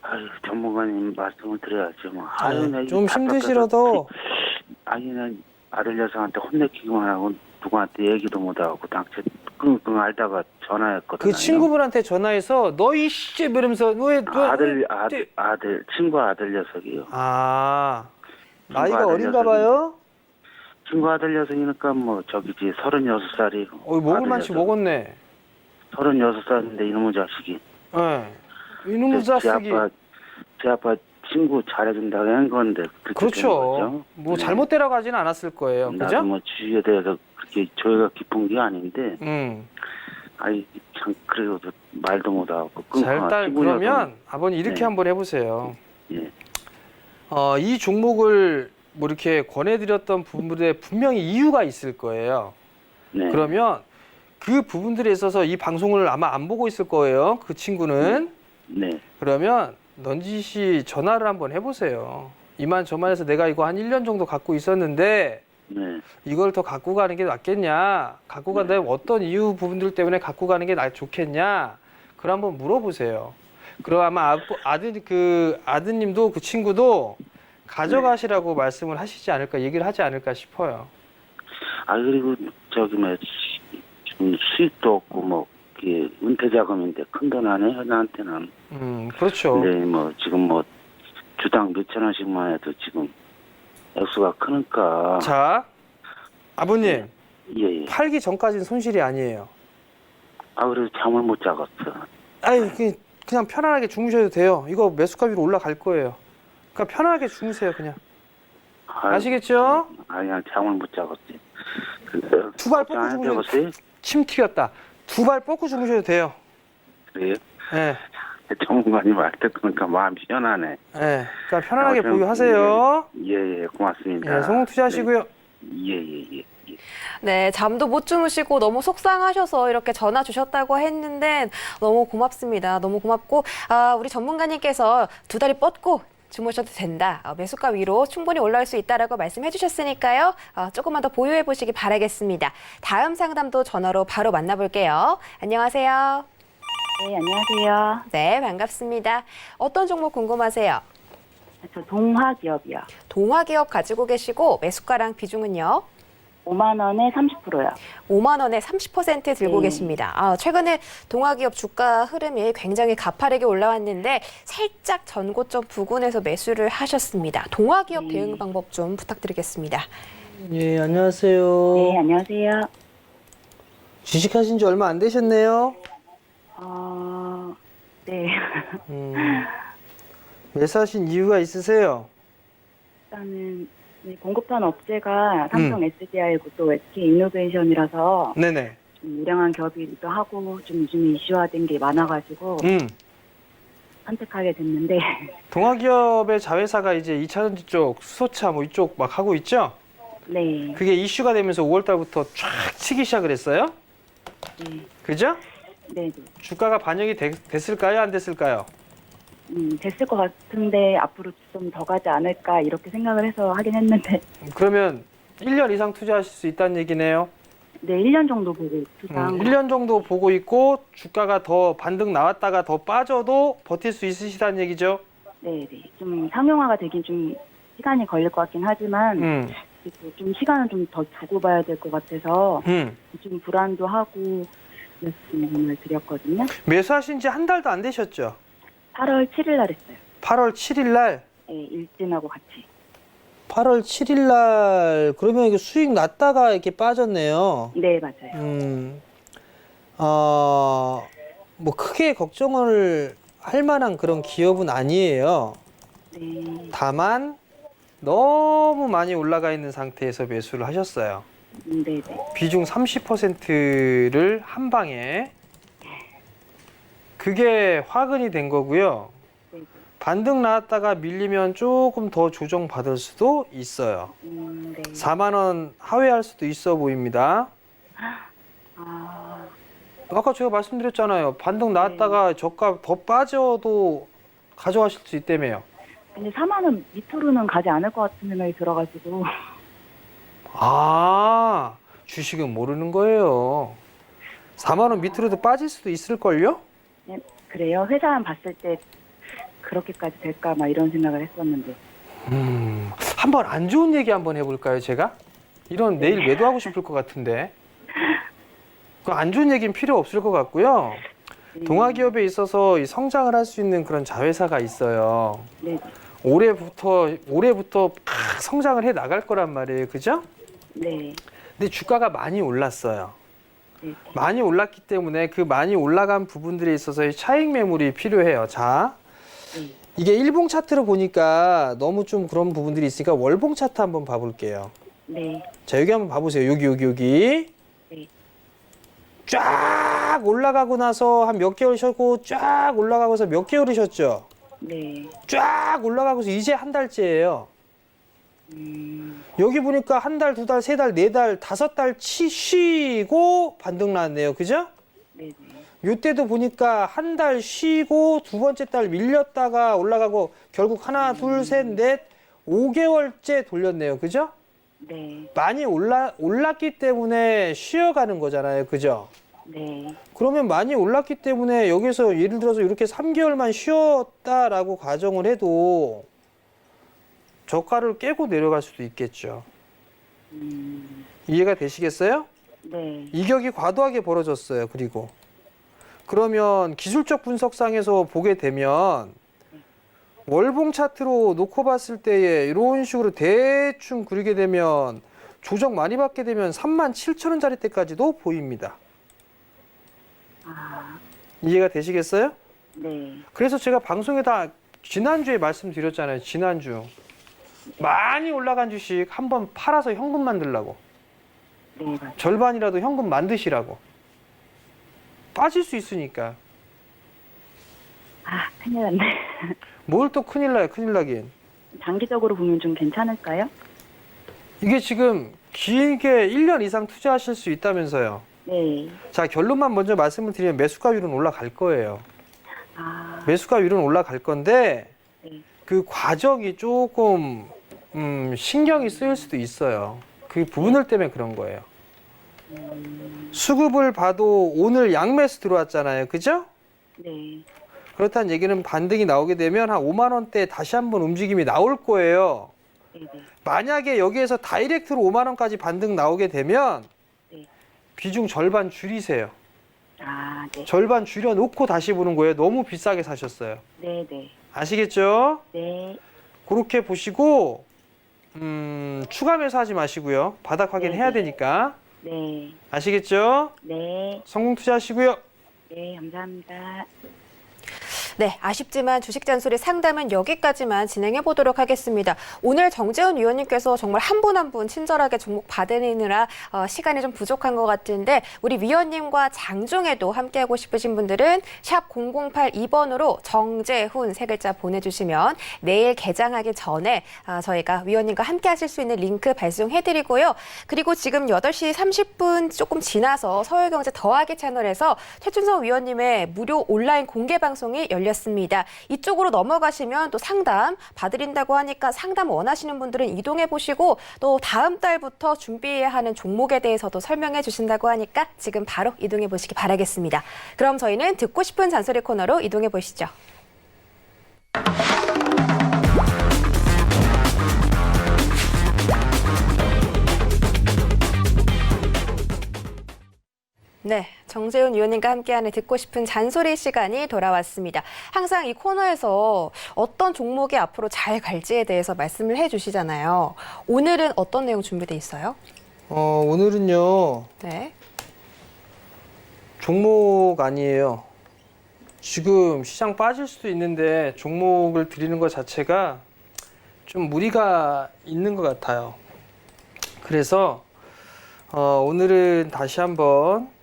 아유, 전문가님 말씀을 드려야죠. 뭐. 아유, 나 좀 이거 힘드시라도 아니, 난 아들 녀석한테 혼내키기만 하고 누구한테 얘기도 못하고 당최 끙끙 앓다가 전화했거든요. 그 친구분한테 전화해서 너 이씨 이러면서 왜 아들 친구 아들 녀석이요. 아 친구 나이가 아들 어린가 녀석이- 봐요. 친구 아들 녀석이니까 뭐 저기지 36살이고. 먹을 만치 먹었네. 36살인데 이놈의 자식이. 예. 이놈의 자식이. 제 아빠 친구 잘해준다고 한 건데 그렇게 된 그렇죠. 거죠. 뭐 네. 잘못 데려가지는 않았을 거예요. 나도 그죠? 뭐 주위에 대해서 그렇게 조회가 깊은 게 아닌데 아이 참 그래도 말도 못하고 자 일단 그러면 아버님 이렇게 네. 한번 해보세요. 예. 이 종목을 뭐 이렇게 권해드렸던 부분들에 분명히 이유가 있을 거예요. 네. 그러면 그 부분들에 있어서 이 방송을 아마 안 보고 있을 거예요. 그 친구는. 네. 그러면 넌지시 전화를 한번 해보세요. 이만저만해서 내가 이거 한 1년 정도 갖고 있었는데 네. 이걸 더 갖고 가는 게 낫겠냐? 갖고 간다면 어떤 이유 부분들 때문에 갖고 가는 게 좋겠냐? 그걸 한번 물어보세요. 그럼 아마 아드님도 그 친구도 가져가시라고 말씀을 하시지 않을까, 얘기를 하지 않을까 싶어요. 아 그리고 저기 뭐 좀 수입도 없고 뭐 이게 은퇴 자금인데 큰 돈 안 해요 나한테는. 그렇죠. 근데 뭐 지금 뭐 주당 몇천 원씩만 해도 지금 액수가 크니까. 자, 아버님. 예. 팔기 전까지는 손실이 아니에요. 아 그래도 잠을 못 자겠어. 아니, 그냥 편안하게 주무셔도 돼요. 이거 매수가 위로 올라갈 거예요. 그러니까 편안하게 주무세요, 그냥. 아시겠죠? 아니야 잠을 못 자겠지. 두 발 뻗고 주무셔도 침 튀겼다. 두 발 뻗고 주무셔도 돼요. 그래요? 예. 전문가님 말 듣니까 마음이 편하네. 예. 그러니까 편안하게 좀, 보유하세요. 예, 고맙습니다. 예, 성공 투자하시고요. 예. 네, 잠도 못 주무시고 너무 속상하셔서 이렇게 전화 주셨다고 했는데 너무 고맙습니다. 너무 고맙고 우리 전문가님께서 두 다리 뻗고 주무셔도 된다. 매수가 위로 충분히 올라올 수 있다라고 말씀해 주셨으니까요. 조금만 더 보유해 보시기 바라겠습니다. 다음 상담도 전화로 바로 만나볼게요. 안녕하세요. 네, 안녕하세요. 네, 반갑습니다. 어떤 종목 궁금하세요? 저 동화기업이요. 동화기업 가지고 계시고 매수가랑 비중은요? 5만 원에 30%요. 5만 원에 30% 들고 네. 계십니다. 최근에 동화기업 주가 흐름이 굉장히 가파르게 올라왔는데 살짝 전고점 부근에서 매수를 하셨습니다. 동화기업 대응 방법 좀 부탁드리겠습니다. 예, 안녕하세요. 네, 안녕하세요. 주식하신 지 얼마 안 되셨네요. 네. 매수하신 이유가 있으세요? 일단은 공급하는 업체가 삼성 SDI고 또 SK 이노베이션이라서 네네. 좀 우량한 기업이기도 하고 좀 요즘에 이슈화된 게 많아가지고 선택하게 됐는데 동화기업의 자회사가 이제 2차전지 쪽, 수소차 뭐 이쪽 막 하고 있죠? 네. 그게 이슈가 되면서 5월 달부터 쫙 치기 시작을 했어요? 네. 그죠? 네. 주가가 반영이 됐을까요? 안 됐을까요? 됐을 것 같은데 앞으로 좀 더 가지 않을까 이렇게 생각을 해서 하긴 했는데 그러면 1년 이상 투자하실 수 있다는 얘기네요. 네, 1년 정도 보고 투자한 거. 1년 정도 보고 있고 주가가 더 반등 나왔다가 더 빠져도 버틸 수 있으시다는 얘기죠? 네. 좀 상용화가 되긴 좀 시간이 걸릴 것 같긴 하지만 그리고 좀 시간은 좀 더 두고 봐야 될 것 같아서 좀 불안도 하고 말씀을 드렸거든요. 매수하신 지 한 달도 안 되셨죠? 8월 7일 날 했어요. 8월 7일 날? 네, 일진하고 같이. 8월 7일 날 그러면 이게 수익 났다가 이렇게 빠졌네요. 네, 맞아요. 뭐 크게 걱정을 할 만한 그런 기업은 아니에요. 네. 다만 너무 많이 올라가 있는 상태에서 매수를 하셨어요. 네. 비중 30%를 한 방에 그게 화근이 된 거고요. 반등 나왔다가 밀리면 조금 더 조정받을 수도 있어요. 네. 4만 원 하회할 수도 있어 보입니다. 아, 아까 제가 말씀드렸잖아요. 반등 나왔다가 저가 더 빠져도 가져가실 수 있다며요. 근데 4만 원 밑으로는 가지 않을 것 같은 생각이 들어가지고. 아, 주식은 모르는 거예요. 4만 원 밑으로도 빠질 수도 있을걸요? 그래요? 회사만 봤을 때 그렇게까지 될까 막 이런 생각을 했었는데. 한번 안 좋은 얘기 한번 해볼까요, 제가? 이런 내일 매도하고 싶을 것 같은데. 그 안 좋은 얘기는 필요 없을 것 같고요. 동아기업에 있어서 이 성장을 할 수 있는 그런 자회사가 있어요. 네. 올해부터 팍 성장을 해 나갈 거란 말이에요, 그죠? 네. 근데 주가가 많이 올랐어요. 네. 많이 올랐기 때문에 그 많이 올라간 부분들에 있어서의 차익 매물이 필요해요. 자, 네. 이게 일봉 차트로 보니까 너무 좀 그런 부분들이 있으니까 월봉 차트 한번 봐볼게요. 네. 자, 여기 한번 봐보세요. 여기. 네. 쫙 올라가고 나서 한 몇 개월 쉬었고 쫙 올라가고서 몇 개월을 쉬었죠. 네. 쫙 올라가고서 이제 한 달째예요. 여기 보니까 한 달, 두 달, 세 달, 네 달, 다섯 달 쉬고 반등 나왔네요. 그죠? 네. 요때도 보니까 한 달 쉬고 두 번째 달 밀렸다가 올라가고 결국 하나, 둘, 셋, 넷, 5개월째 돌렸네요. 그죠? 네. 많이 올랐기 때문에 쉬어가는 거잖아요. 그죠? 네. 그러면 많이 올랐기 때문에 여기서 예를 들어서 이렇게 3개월만 쉬었다라고 가정을 해도 저가를 깨고 내려갈 수도 있겠죠. 이해가 되시겠어요? 네. 이격이 과도하게 벌어졌어요. 그리고 그러면 기술적 분석상에서 보게 되면 월봉 차트로 놓고 봤을 때에 이런 식으로 대충 그리게 되면 조정 많이 받게 되면 37,000원짜리 때까지도 보입니다. 이해가 되시겠어요? 네. 그래서 제가 방송에다 지난주에 말씀드렸잖아요. 지난주 많이 올라간 주식 한번 팔아서 현금 만들라고. 네, 맞아요. 절반이라도 현금 만드시라고. 빠질 수 있으니까. 아, 큰일 났네. 뭘 또 큰일 나요. 큰일 나긴. 장기적으로 보면 좀 괜찮을까요? 이게 지금 길게 1년 이상 투자하실 수 있다면서요. 네. 자, 결론만 먼저 말씀을 드리면 매수가율은 올라갈 거예요. 아, 매수가율은 올라갈 건데 네. 그 과정이 조금 신경이 쓰일 수도 있어요. 그 부분들 때문에 그런 거예요. 수급을 봐도 오늘 양매수 들어왔잖아요. 그죠? 네. 그렇다는 얘기는 반등이 나오게 되면 한 5만 원대 다시 한번 움직임이 나올 거예요. 네. 네. 만약에 여기에서 다이렉트로 5만 원까지 반등 나오게 되면 네. 비중 절반 줄이세요. 아, 네. 절반 줄여놓고 다시 보는 거예요. 너무 비싸게 사셨어요. 네, 네. 아시겠죠? 네. 그렇게 보시고 추가 매수하지 마시고요. 바닥 확인해야 네. 되니까. 네. 아시겠죠? 네. 성공 투자하시고요. 네, 감사합니다. 네, 아쉽지만 주식 잔소리 상담은 여기까지만 진행해 보도록 하겠습니다. 오늘 정재훈 위원님께서 정말 한 분 한 분 친절하게 종목 받아내느라 시간이 좀 부족한 것 같은데 우리 위원님과 장중에도 함께하고 싶으신 분들은 샵 0082번으로 정재훈 세 글자 보내주시면 내일 개장하기 전에 저희가 위원님과 함께 하실 수 있는 링크 발송해드리고요. 그리고 지금 8시 30분 조금 지나서 서울경제 더하기 채널에서 최춘성 위원님의 무료 온라인 공개 방송이 열렸습니다. 이쪽으로 넘어가시면 또 상담 받으린다고 하니까 상담 원하시는 분들은 이동해 보시고 또 다음 달부터 준비해야 하는 종목에 대해서도 설명해 주신다고 하니까 지금 바로 이동해 보시기 바라겠습니다. 그럼 저희는 듣고 싶은 잔소리 코너로 이동해 보시죠. 네, 정재훈 위원님과 함께하는 듣고 싶은 잔소리 시간이 돌아왔습니다. 항상 이 코너에서 어떤 종목이 앞으로 잘 갈지에 대해서 말씀을 해주시잖아요. 오늘은 어떤 내용 준비돼 있어요? 오늘은요. 네. 종목 아니에요. 지금 시장 빠질 수도 있는데 종목을 드리는 것 자체가 좀 무리가 있는 것 같아요. 그래서 오늘은 다시 한번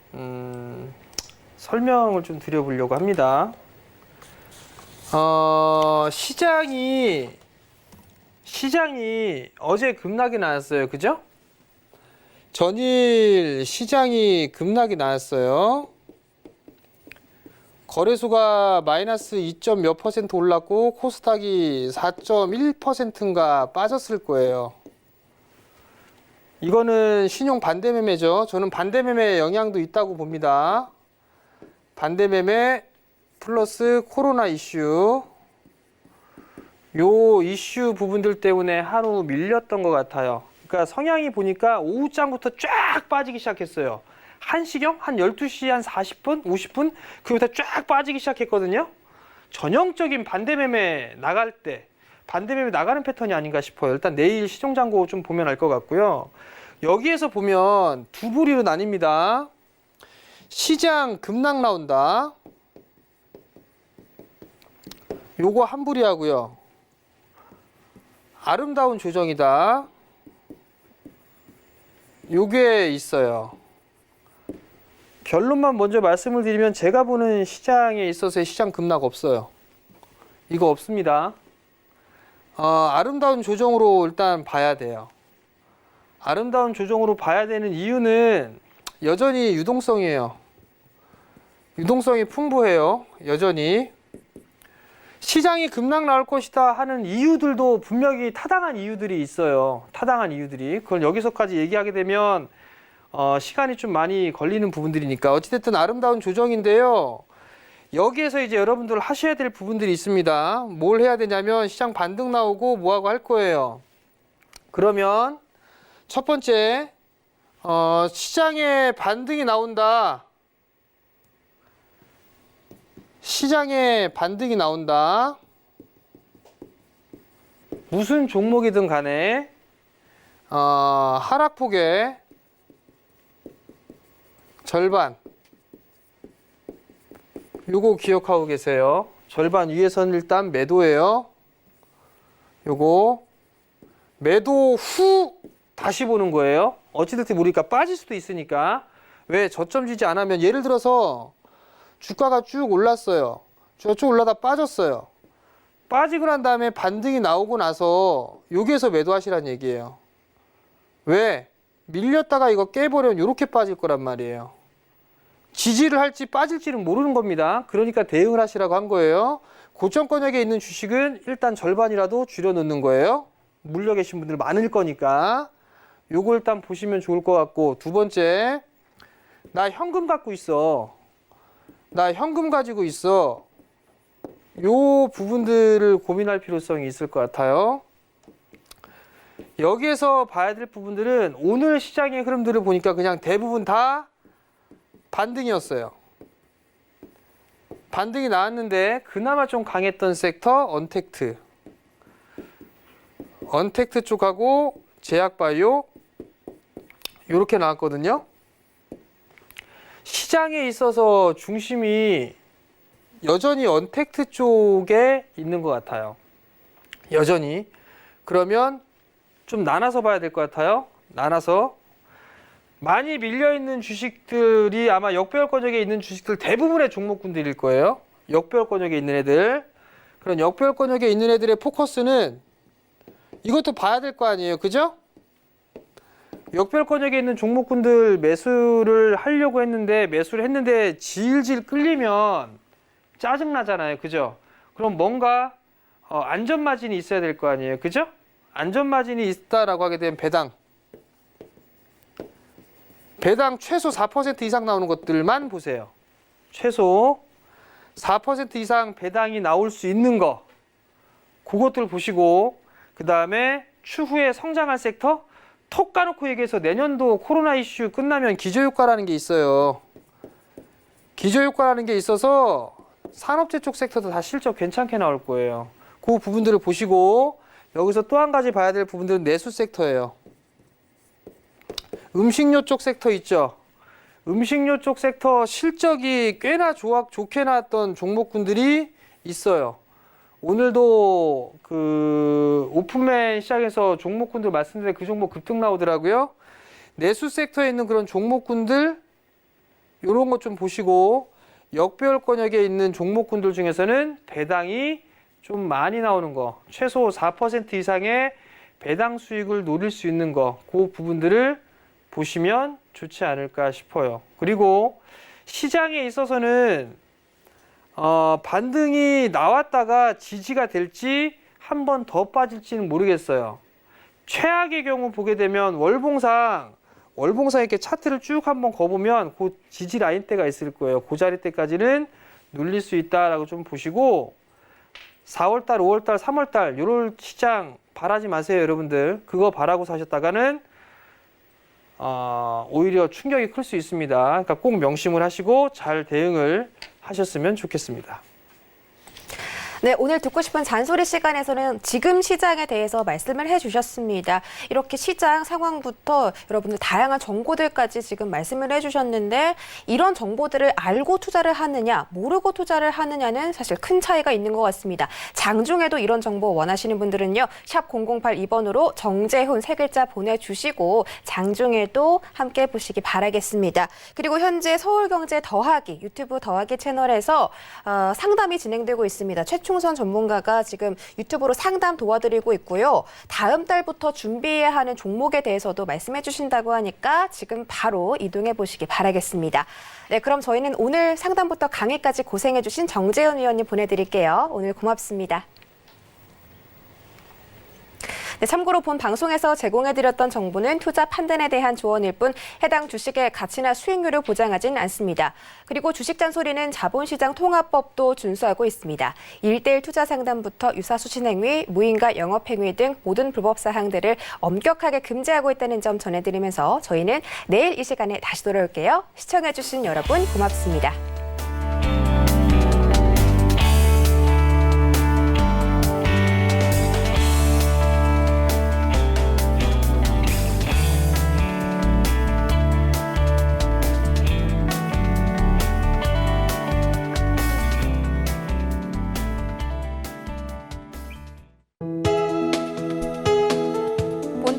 설명을 좀 드려보려고 합니다. 시장이 어제 급락이 나왔어요. 그죠? 전일 시장이 급락이 나왔어요. 거래소가 마이너스 2점 몇 퍼센트 올랐고 코스닥이 4.1%인가 빠졌을 거예요. 이거는 신용 반대매매죠. 저는 반대매매 영향도 있다고 봅니다. 반대매매 플러스 코로나 이슈. 요 이슈 부분들 때문에 하루 밀렸던 것 같아요. 그러니까 성향이 보니까 오후장부터 쫙 빠지기 시작했어요. 1시경? 한 12시 한 40분? 50분? 그부터 쫙 빠지기 시작했거든요. 전형적인 반대매매 나갈 때 반대매매 나가는 패턴이 아닌가 싶어요. 일단 내일 시종잔고 좀 보면 알 것 같고요. 여기에서 보면 두 부리로 나뉩니다. 시장 급락 나온다. 요거 한 부리하고요. 아름다운 조정이다. 요게 있어요. 결론만 먼저 말씀을 드리면 제가 보는 시장에 있어서의 시장 급락 없어요. 이거 없습니다. 아름다운 조정으로 일단 봐야 돼요. 아름다운 조정으로 봐야 되는 이유는 여전히 유동성이에요. 유동성이 풍부해요. 여전히. 시장이 급락 나올 것이다 하는 이유들도 분명히 타당한 이유들이 있어요. 타당한 이유들이. 그걸 여기서까지 얘기하게 되면 시간이 좀 많이 걸리는 부분들이니까 어찌됐든 아름다운 조정인데요. 여기에서 이제 여러분들 하셔야 될 부분들이 있습니다. 뭘 해야 되냐면 시장 반등 나오고 뭐하고 할 거예요. 그러면 첫 번째 시장에 반등이 나온다. 시장에 반등이 나온다. 무슨 종목이든 간에 하락폭의 절반 요거 기억하고 계세요. 절반 위에서는 일단 매도예요. 요거 매도 후 다시 보는 거예요. 어찌됐든 우리가 빠질 수도 있으니까. 왜 저점 지지 안 하면 예를 들어서 주가가 쭉 올랐어요. 쭉 올라다 빠졌어요. 빠지고 난 다음에 반등이 나오고 나서 여기에서 매도하시라는 얘기예요. 왜? 밀렸다가 이거 깨버리면 이렇게 빠질 거란 말이에요. 지지를 할지 빠질지는 모르는 겁니다. 그러니까 대응을 하시라고 한 거예요. 고점권역에 있는 주식은 일단 절반이라도 줄여놓는 거예요. 물려 계신 분들 많을 거니까. 요거 일단 보시면 좋을 것 같고, 두 번째, 나 현금 갖고 있어. 나 현금 가지고 있어. 요 부분들을 고민할 필요성이 있을 것 같아요. 여기에서 봐야 될 부분들은 오늘 시장의 흐름들을 보니까 그냥 대부분 다 반등이었어요. 반등이 나왔는데 그나마 좀 강했던 섹터 언택트. 언택트 쪽하고 제약바이오 이렇게 나왔거든요. 시장에 있어서 중심이 여전히 언택트 쪽에 있는 것 같아요. 여전히. 그러면 좀 나눠서 봐야 될 것 같아요. 나눠서. 많이 밀려있는 주식들이 아마 역배열권역에 있는 주식들 대부분의 종목군들일 거예요. 역배열권역에 있는 애들. 그런 역배열권역에 있는 애들의 포커스는 이것도 봐야 될 거 아니에요. 그죠? 역배열권역에 있는 종목군들 매수를 하려고 했는데 매수를 했는데 질질 끌리면 짜증나잖아요. 그죠? 그럼 뭔가 안전마진이 있어야 될 거 아니에요. 그죠? 안전마진이 있다라고 하게 되면 배당 최소 4% 이상 나오는 것들만 보세요. 최소 4% 이상 배당이 나올 수 있는 거 그것들 보시고 그 다음에 추후에 성장할 섹터 톡 까놓고 얘기해서 내년도 코로나 이슈 끝나면 기저효과라는 게 있어요. 기저효과라는 게 있어서 산업재 쪽 섹터도 다 실적 괜찮게 나올 거예요. 그 부분들을 보시고 여기서 또 한 가지 봐야 될 부분들은 내수 섹터예요. 음식료 쪽 섹터 있죠. 음식료 쪽 섹터 실적이 꽤나 좋게 나왔던 종목군들이 있어요. 오늘도 그 오픈맨 시작해서 종목군들 말씀드렸는데 그 종목 급등 나오더라고요. 내수 섹터에 있는 그런 종목군들 이런 것 좀 보시고 역배열권역에 있는 종목군들 중에서는 배당이 좀 많이 나오는 거, 최소 4% 이상의 배당 수익을 노릴 수 있는 거, 그 부분들을 보시면 좋지 않을까 싶어요. 그리고 시장에 있어서는 반등이 나왔다가 지지가 될지 한 번 더 빠질지는 모르겠어요. 최악의 경우 보게 되면 월봉상 이렇게 차트를 쭉 한번 거보면 그 지지 라인대가 있을 거예요. 그 자리대까지는 눌릴 수 있다라고 좀 보시고 4월달, 5월달, 3월달 이럴 시장 바라지 마세요, 여러분들. 그거 바라고 사셨다가는 오히려 충격이 클 수 있습니다. 그러니까 꼭 명심을 하시고 잘 대응을 하셨으면 좋겠습니다. 네, 오늘 듣고 싶은 잔소리 시간에서는 지금 시장에 대해서 말씀을 해주셨습니다. 이렇게 시장 상황부터 여러분들 다양한 정보들까지 지금 말씀을 해주셨는데 이런 정보들을 알고 투자를 하느냐, 모르고 투자를 하느냐는 사실 큰 차이가 있는 것 같습니다. 장중에도 이런 정보 원하시는 분들은요, 샵 0082번으로 정재훈 3글자 보내주시고 장중에도 함께 보시기 바라겠습니다. 그리고 현재 서울경제 더하기, 유튜브 더하기 채널에서 상담이 진행되고 있습니다. 최충선 전문가가 지금 유튜브로 상담 도와드리고 있고요. 다음 달부터 준비해야 하는 종목에 대해서도 말씀해 주신다고 하니까 지금 바로 이동해 보시기 바라겠습니다. 네, 그럼 저희는 오늘 상담부터 강의까지 고생해 주신 정재훈 위원님 보내드릴게요. 오늘 고맙습니다. 네, 참고로 본 방송에서 제공해드렸던 정보는 투자 판단에 대한 조언일 뿐 해당 주식의 가치나 수익률을 보장하진 않습니다. 그리고 주식 잔소리는 자본시장 통합법도 준수하고 있습니다. 1:1 투자 상담부터 유사수신 행위, 무인가 영업행위 등 모든 불법 사항들을 엄격하게 금지하고 있다는 점 전해드리면서 저희는 내일 이 시간에 다시 돌아올게요. 시청해주신 여러분 고맙습니다.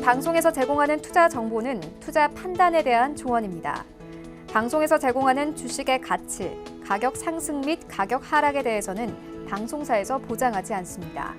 방송에서 제공하는 투자 정보는 투자 판단에 대한 조언입니다. 방송에서 제공하는 주식의 가치, 가격 상승 및 가격 하락에 대해서는 방송사에서 보장하지 않습니다.